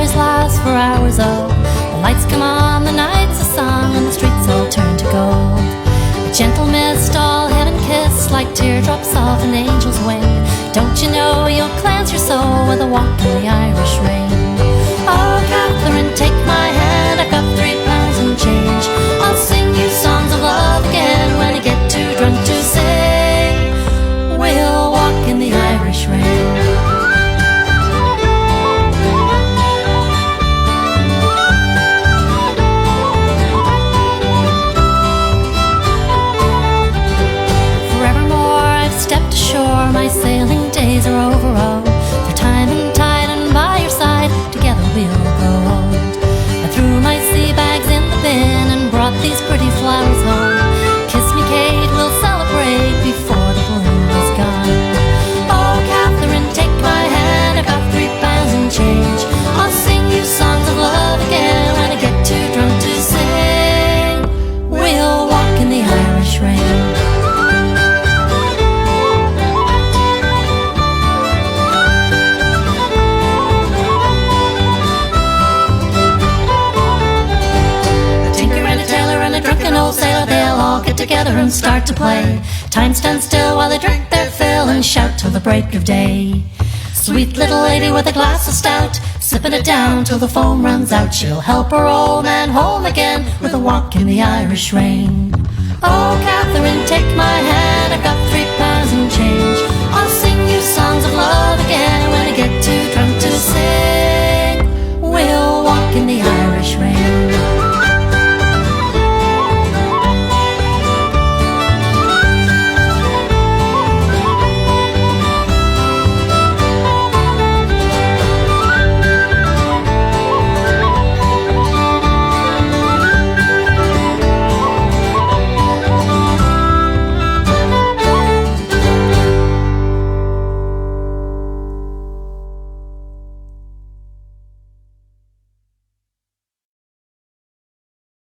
always last for hours, oh. The lights come on, the night's a song, and the streets all turn to gold. A gentle mist, all heaven-kissed, like teardrops off an angel's wing. Don't you know you'll cleanse your soul with a walk in the Irish rain? Oh, Catherine, take my hand, I've got £3 and change. I'll sing you songs of love again when I get too drunk to sing. We'll walk in the Irish rain. My sailing days are over, oh. Through time and tide and by your side, together we'll grow old. I threw my sea bags in the bin and brought these pretty flowers home. Kiss me, Kate, we'll celebrate before the bloom is gone. Oh, Catherine, take my hand, I've got £3 and change. I'll sing you songs of love again when I get too drunk to sing. We'll walk in the Irish rain. An old sailor, they'll all get together and start to play. Time stands still while they drink their fill and shout till the break of day. Sweet little lady with a glass of stout, sipping it down till the foam runs out. She'll help her old man home again with a walk in the Irish rain. Oh, Catherine, take my hand, I've got £3 and change.